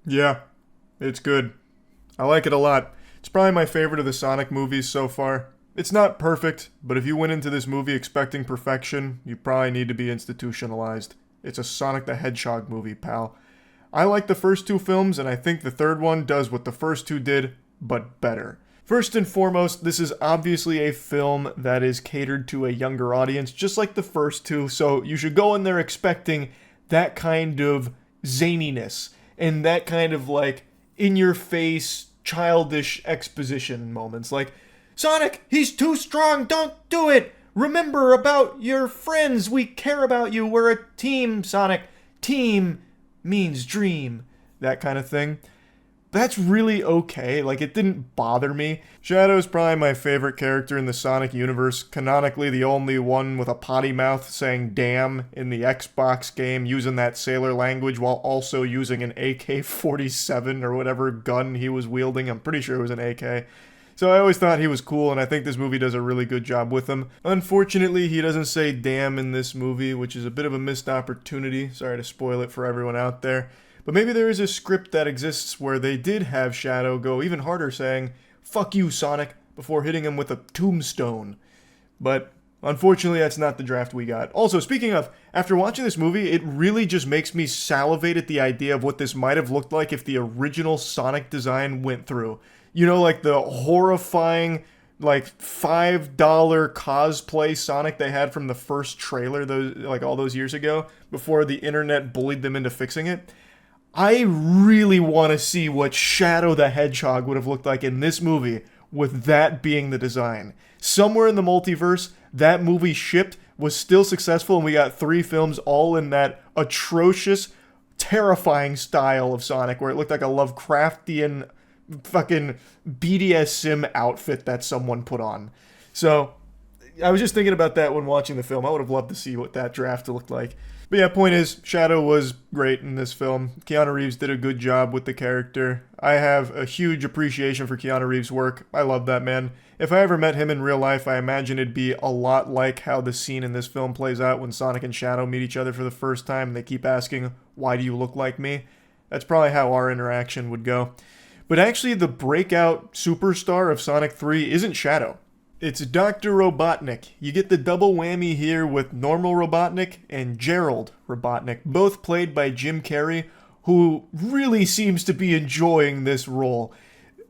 Yeah, it's good. I like it a lot. It's probably my favorite of the Sonic movies so far. It's not perfect, but if you went into this movie expecting perfection, you probably need to be institutionalized. It's a Sonic the Hedgehog movie, pal. I like the first two films, and I think the third one does what the first two did, but better. First and foremost, this is obviously a film that is catered to a younger audience, just like the first two, so you should go in there expecting that kind of zaniness and that kind of like in your face, childish exposition moments. Like, Sonic, he's too strong, don't do it! Remember about your friends, we care about you, we're a team, Sonic. Team means dream. That kind of thing. That's really okay. Like, it didn't bother me. Shadow's probably my favorite character in the Sonic universe. Canonically, the only one with a potty mouth saying damn in the Xbox game, using that sailor language while also using an AK 47 or whatever gun he was wielding. I'm pretty sure it was an AK. So I always thought he was cool, and I think this movie does a really good job with him. Unfortunately, he doesn't say damn in this movie, which is a bit of a missed opportunity. Sorry to spoil it for everyone out there. But maybe there is a script that exists where they did have Shadow go even harder saying, fuck you, Sonic, before hitting him with a tombstone. But unfortunately, that's not the draft we got. Also, speaking of, after watching this movie, it really just makes me salivate at the idea of what this might have looked like if the original Sonic design went through. You know, like the horrifying, like $5 cosplay Sonic they had from the first trailer, those like all those years ago, before the internet bullied them into fixing it. I really want to see what Shadow the Hedgehog would have looked like in this movie with that being the design. Somewhere in the multiverse, that movie shipped, was still successful, and we got 3 films all in that atrocious, terrifying style of Sonic where it looked like a Lovecraftian fucking BDSM outfit that someone put on. So, I was just thinking about that when watching the film. I would have loved to see what that draft looked like. But yeah, point is, Shadow was great in this film. Keanu Reeves did a good job with the character. I have a huge appreciation for Keanu Reeves' work. I love that man. If I ever met him in real life, I imagine it'd be a lot like how the scene in this film plays out when Sonic and Shadow meet each other for the first time and they keep asking, why do you look like me? That's probably how our interaction would go. But actually, the breakout superstar of Sonic 3 isn't Shadow. It's Dr. Robotnik. You get the double whammy here with normal Robotnik and Gerald Robotnik, both played by Jim Carrey, who really seems to be enjoying this role.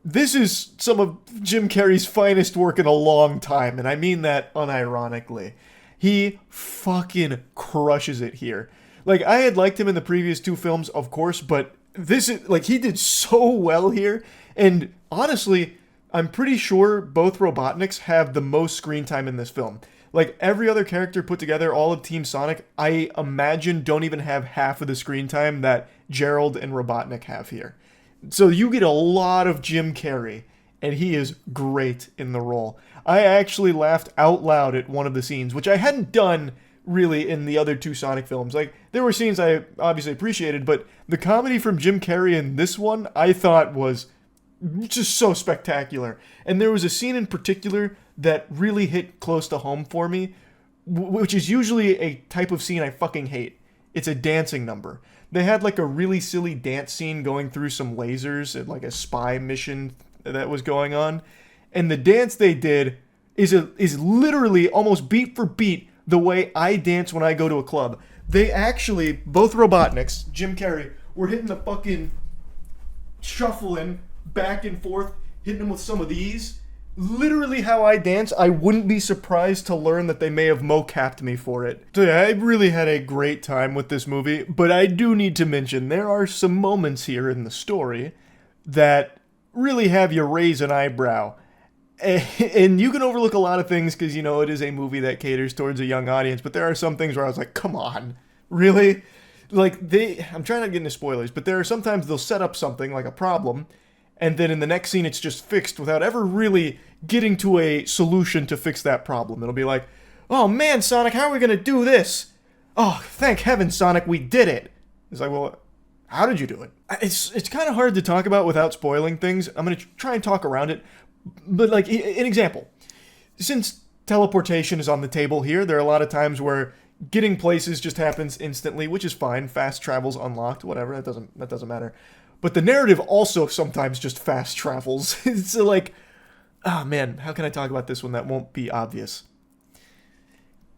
This is some of Jim Carrey's finest work in a long time, and I mean that unironically. He fucking crushes it here. Like, I had liked him in the previous 2 films, of course, but this is, like, he did so well here, and honestly, I'm pretty sure both Robotniks have the most screen time in this film. Like, every other character put together, all of Team Sonic, I imagine don't even have half of the screen time that Gerald and Robotnik have here. So you get a lot of Jim Carrey, and he is great in the role. I actually laughed out loud at one of the scenes, which I hadn't done really in the other 2 Sonic films. Like, there were scenes I obviously appreciated, but the comedy from Jim Carrey in this one, I thought was just so spectacular. And there was a scene in particular that really hit close to home for me, which is usually a type of scene I fucking hate. It's a dancing number. They had like a really silly dance scene going through some lasers at like a spy mission that was going on. And the dance they did is literally almost beat for beat the way I dance when I go to a club. They actually, both Robotniks, Jim Carrey, were hitting the fucking shuffling back and forth, hitting them with some of these. Literally how I dance. I wouldn't be surprised to learn that they may have mocapped me for it. So yeah, I really had a great time with this movie, but I do need to mention there are some moments here in the story that really have you raise an eyebrow. And you can overlook a lot of things because, you know, it is a movie that caters towards a young audience, but there are some things where I was like, come on, really? Like, I'm trying not to get into spoilers, but there are sometimes they'll set up something like a problem, and then in the next scene it's just fixed without ever really getting to a solution to fix that problem. It'll be like, oh man, Sonic, how are we gonna do this? Oh, thank heaven, Sonic, we did it. It's like, well, how did you do it? It's kind of hard to talk about without spoiling things. I'm gonna try and talk around it. But like, an example. Since teleportation is on the table here, there are a lot of times where getting places just happens instantly, which is fine. Fast travel's unlocked, whatever, that doesn't matter. but the narrative also sometimes just fast travels. It's like, oh man, how can I talk about this one that won't be obvious?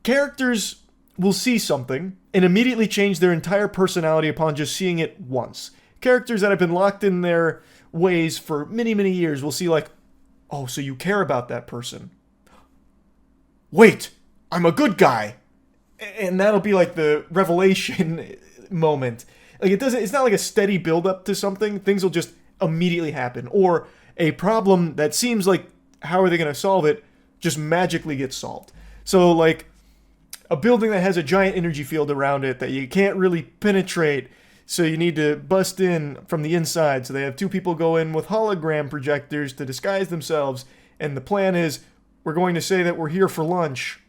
Characters will see something and immediately change their entire personality upon just seeing it once. Characters that have been locked in their ways for many, many years will see like, oh, so you care about that person. Wait, I'm a good guy. And that'll be like the revelation moment. Like it's not like a steady build up to something. Things will just immediately happen. Or a problem that seems like, how are they going to solve it, just magically gets solved. So like a building that has a giant energy field around it that you can't really penetrate, so you need to bust in from the inside. So they have two people go in with hologram projectors to disguise themselves, and the plan is, we're going to say that we're here for lunch.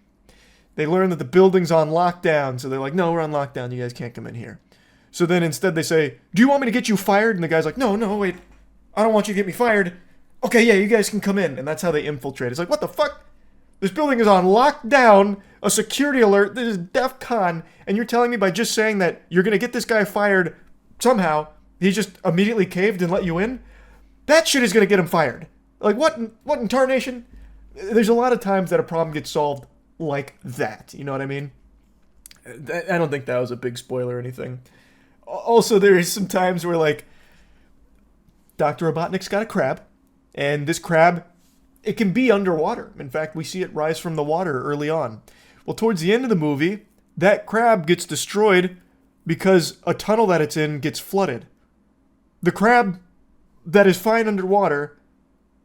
They learn that the building's on lockdown, so they're like, no, we're on lockdown, you guys can't come in here. So then instead they say, do you want me to get you fired? And the guy's like, no, wait, I don't want you to get me fired. Okay, yeah, you guys can come in. And that's how they infiltrate. It's like, what the fuck? This building is on lockdown, a security alert, this is DEF CON, and you're telling me by just saying that you're going to get this guy fired somehow, he just immediately caved and let you in? That shit is going to get him fired. Like, what in tarnation? There's a lot of times that a problem gets solved like that, you know what I mean? I don't think that was a big spoiler or anything. Also, there is some times where, like, Dr. Robotnik's got a crab, and this crab, it can be underwater. In fact, we see it rise from the water early on. Well, towards the end of the movie, that crab gets destroyed because a tunnel that it's in gets flooded. The crab that is fine underwater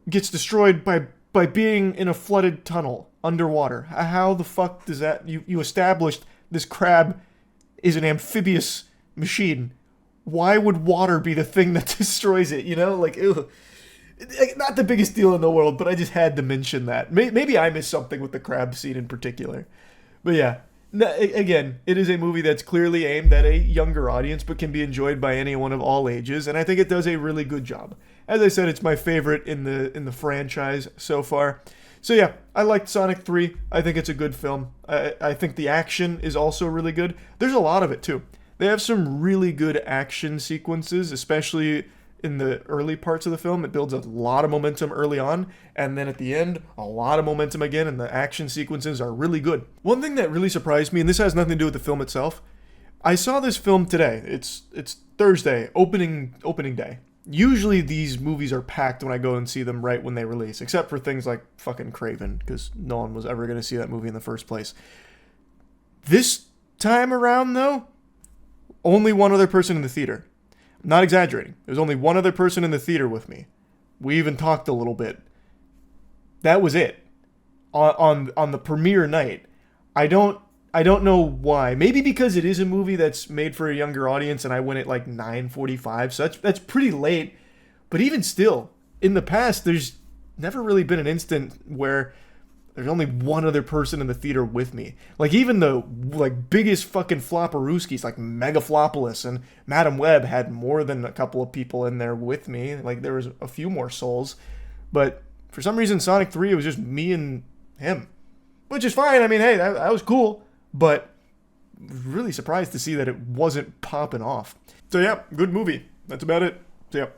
gets destroyed by being in a flooded tunnel underwater. How the fuck does that... You established this crab is an amphibious machine. Why would water be the thing that destroys it, you know? Like, ew. Not the biggest deal in the world, but I just had to mention that. Maybe I missed something with the crab scene in particular. But yeah, again, it is a movie that's clearly aimed at a younger audience, but can be enjoyed by anyone of all ages, and I think it does a really good job. As I said, it's my favorite in the franchise so far. So yeah, I liked Sonic 3. I think it's a good film. I think the action is also really good. There's a lot of it too. They have some really good action sequences, especially in the early parts of the film. It builds a lot of momentum early on, and then at the end, a lot of momentum again, and the action sequences are really good. One thing that really surprised me, and this has nothing to do with the film itself, I saw this film today. It's Thursday, opening day. Usually these movies are packed when I go and see them right when they release, except for things like fucking Craven, because no one was ever going to see that movie in the first place. This time around, though, only one other person in the theater. I'm not exaggerating. There was only one other person in the theater with me. We even talked a little bit. That was it. On the premiere night. I don't know why. Maybe because it is a movie that's made for a younger audience and I went at like 9:45, so that's pretty late. But even still, in the past, there's never really been an instant where there's only one other person in the theater with me. Like even the biggest fucking flopperooskies like Megaflopolis and Madam Web had more than a couple of people in there with me. Like there was a few more souls. But for some reason Sonic 3, it was just me and him. Which is fine. I mean, hey, that was cool. But really surprised to see that it wasn't popping off. So yeah, good movie. That's about it. So yeah.